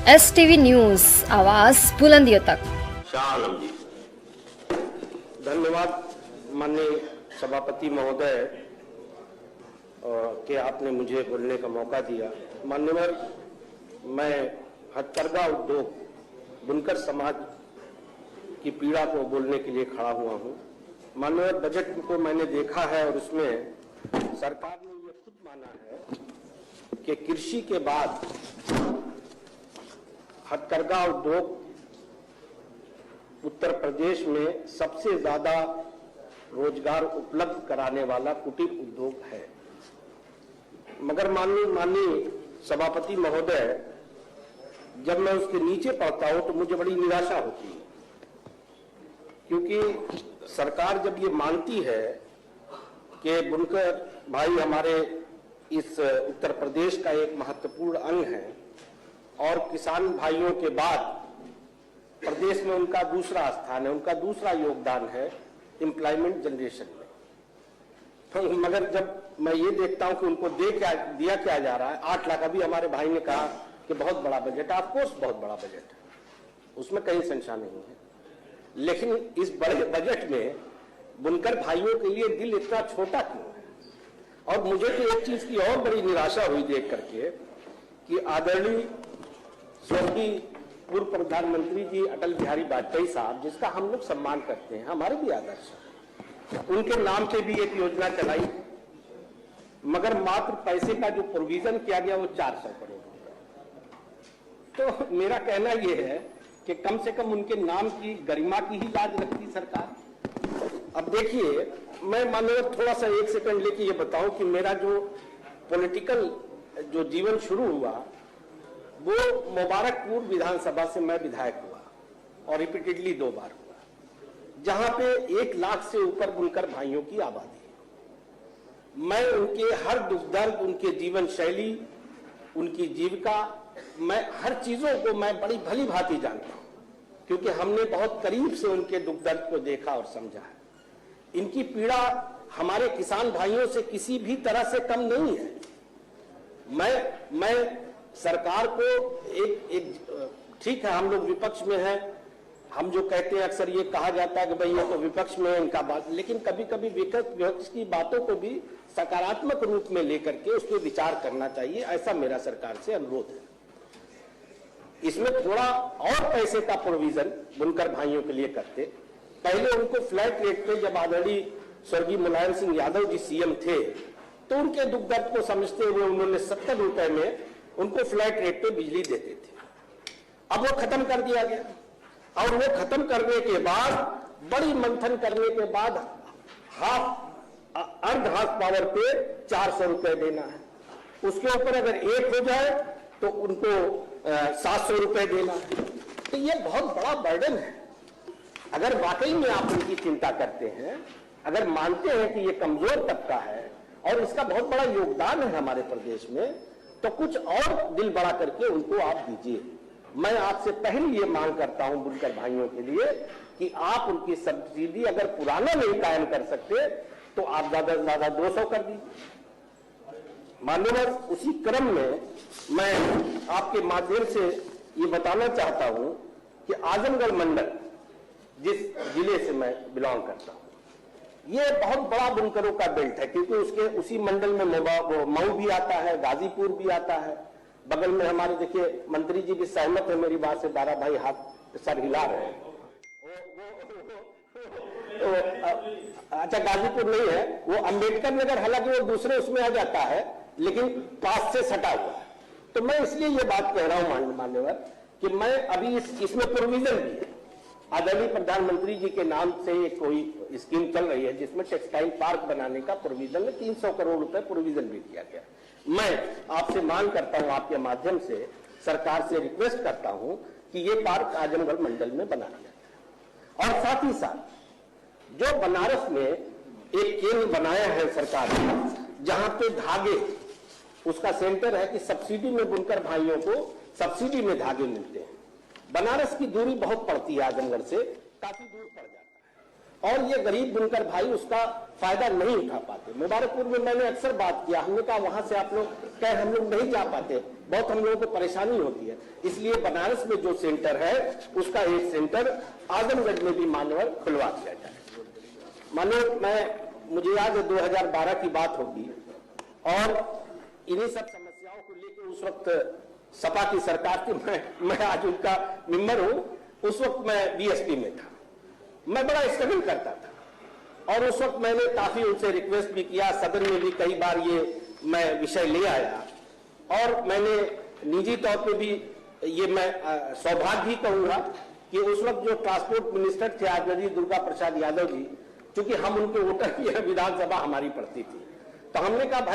STV news, आवाज बुलंदियों तक। शाह आलम जी, धन्यवाद माननीय सभापति महोदय कि आपने मुझे बोलने का मौका दिया। मान्यवर, मैं हथकरघा उद्योग बुनकर समाज की पीड़ा को बोलने के लिए खड़ा हुआ हूं। मान्यवर, बजट को मैंने देखा है और उसमें सरकार ने ये खुद माना है कि कृषि के बाद हथकरघा उद्योग उत्तर प्रदेश में सबसे ज्यादा रोजगार उपलब्ध कराने वाला कुटीर उद्योग है। मगर माननीय सभापति महोदय, जब मैं उसके नीचे पढ़ता हूं तो मुझे बड़ी निराशा होती है, क्योंकि सरकार जब ये मानती है कि बुनकर भाई हमारे इस उत्तर प्रदेश का एक महत्वपूर्ण अंग है और किसान भाइयों के बाद प्रदेश में उनका दूसरा स्थान है, उनका दूसरा योगदान है एम्प्लॉयमेंट जनरेशन में, तो मगर जब मैं ये देखता हूं कि उनको दिया क्या जा रहा है, 8 लाख। अभी हमारे भाई ने कहा कि बहुत बड़ा बजट है, ऑफकोर्स बहुत बड़ा बजट है, उसमें कहीं संशय नहीं है, लेकिन इस बड़े बजट में बुनकर भाइयों के लिए दिल इतना छोटा क्यों है? और मुझे तो एक चीज की और बड़ी निराशा हुई देख करके कि आदरणीय स्वर्गीय पूर्व प्रधानमंत्री जी अटल बिहारी वाजपेयी साहब, जिसका हम लोग सम्मान करते हैं, हमारे भी आदर्श है, उनके नाम से भी एक योजना चलाई, मगर मात्र पैसे का जो प्रोविजन किया गया वो 400 करोड़। तो मेरा कहना यह है कि कम से कम उनके नाम की गरिमा की ही लाज रखती सरकार। अब देखिए, मैं मानो थोड़ा सा 1 सेकंड लेके ये बताऊं कि मेरा जो पॉलिटिकल जो जीवन शुरू हुआ वो मुबारकपुर विधानसभा से मैं विधायक हुआ और रिपीटेडली 2 बार हुआ, जहां पे 1 लाख से ऊपर बुनकर भाइयों की आबादी है। मैं उनके हर दुख दर्द, उनके जीवन शैली, उनकी जीविका, मैं हर चीजों को मैं बड़ी भली भांति जानता हूं, क्योंकि हमने बहुत करीब से उनके दुख दर्द को देखा और समझा है। इनकी पीड़ा हमारे किसान भाइयों से किसी भी तरह से कम नहीं है। मैं सरकार को एक ठीक है, हम लोग विपक्ष में हैं, हम जो कहते हैं अक्सर ये कहा जाता है कि भाई ये तो विपक्ष में है इनका बात, लेकिन कभी कभी विपक्ष की बातों को भी सकारात्मक रूप में लेकर के उस पर विचार करना चाहिए, ऐसा मेरा सरकार से अनुरोध है। इसमें थोड़ा और पैसे का प्रोविजन बुनकर भाइयों के लिए करते। पहले उनको फ्लैट रेट पे, जब आदरणीय स्वर्गीय मुलायम सिंह यादव जी सीएम थे, तो उनके दुख दर्द को समझते हुए उन्होंने 70 रुपए में उनको फ्लैट रेट पे बिजली देते थे। अब वो खत्म कर दिया गया, और वो खत्म करने के बाद बड़ी मंथन करने के बाद अर्ध हाफ पावर पे 400 रुपए देना है, उसके ऊपर अगर 1 हो जाए तो उनको 700 रुपए देना है। तो ये बहुत बड़ा बर्डन है। अगर वाकई में आप उनकी चिंता करते हैं, अगर मानते हैं कि ये कमजोर तबका है और इसका बहुत बड़ा योगदान है हमारे प्रदेश में, तो कुछ और दिल बड़ा करके उनको आप दीजिए। मैं आपसे पहले ये मांग करता हूं बुनकर भाइयों के लिए कि आप उनकी सब्सिडी अगर पुराना नहीं कायम कर सकते तो आप ज्यादा से ज्यादा 200 कर दीजिए। मान्यवर, उसी क्रम में मैं आपके माध्यम से ये बताना चाहता हूं कि आजमगढ़ मंडल, जिस जिले से मैं बिलोंग करता हूं, ये बहुत बड़ा बुनकरों का बेल्ट है, क्योंकि उसके उसी मंडल में मऊ भी आता है, गाजीपुर भी आता है, बगल में हमारे देखिए मंत्री जी भी सहमत है मेरी बात से, दारा भाई हाथ सर हिला रहे हैं। अच्छा, गाजीपुर नहीं है वो, अंबेडकर नगर, हालांकि वो दूसरे उसमें आ जाता है, लेकिन पास से सटा हुआ है। तो मैं इसलिए ये बात कह रहा हूं मान्यवर कि मैं अभी इसमें प्रोविजन भी है, आदरणीय प्रधानमंत्री जी के नाम से एक कोई स्कीम चल रही है जिसमें टेक्सटाइल पार्क बनाने का प्रोविजन में 300 करोड़ रुपए प्रोविजन भी किया गया। मैं आपसे मांग करता हूं, आपके माध्यम से सरकार से रिक्वेस्ट करता हूं कि ये पार्क आजमगढ़ मंडल में बना दिया जाए। और साथ ही साथ जो बनारस में एक केंद्र बनाया है सरकार ने, जहां पे धागे, उसका सेंटर है कि सब्सिडी में बुनकर भाइयों को सब्सिडी में धागे मिलते हैं। बनारस की दूरी बहुत पड़ती है, आजमगढ़ से काफी दूर पड़ जाता है, और ये गरीब बुनकर भाई उसका फायदा नहीं उठा पाते। मुबारकपुर में मैंने अक्सर बात किया, हमने कहा वहां से आप लोग कहे हम लोग नहीं जा पाते, बहुत हम लोगों को परेशानी होती है, इसलिए बनारस में जो सेंटर है उसका एक सेंटर आजमगढ़ में भी मानवर खुलवा दिया जाए। मानो मुझे याद है 2012 की बात होगी और इन्हीं सब समस्याओं को लेकर उस वक्त सपा की सरकार थी, मैं आज उनका मेंबर हूं, उस वक्त मैं बीएसपी में था, मैं बड़ा स्ट्रगल करता था और उस वक्त मैंने काफी उनसे रिक्वेस्ट भी किया, सदन में भी कई बार ये मैं विषय ले आया और मैंने निजी तौर पे भी ये मैं सौभाग्य ही कहूंगा कि उस वक्त जो ट्रांसपोर्ट मिनिस्टर थे आदरणीय दुर्गा प्रसाद यादव जी, चूंकि हम उनके वोटर की विधानसभा हमारी पड़ती थी, तो हमने कहा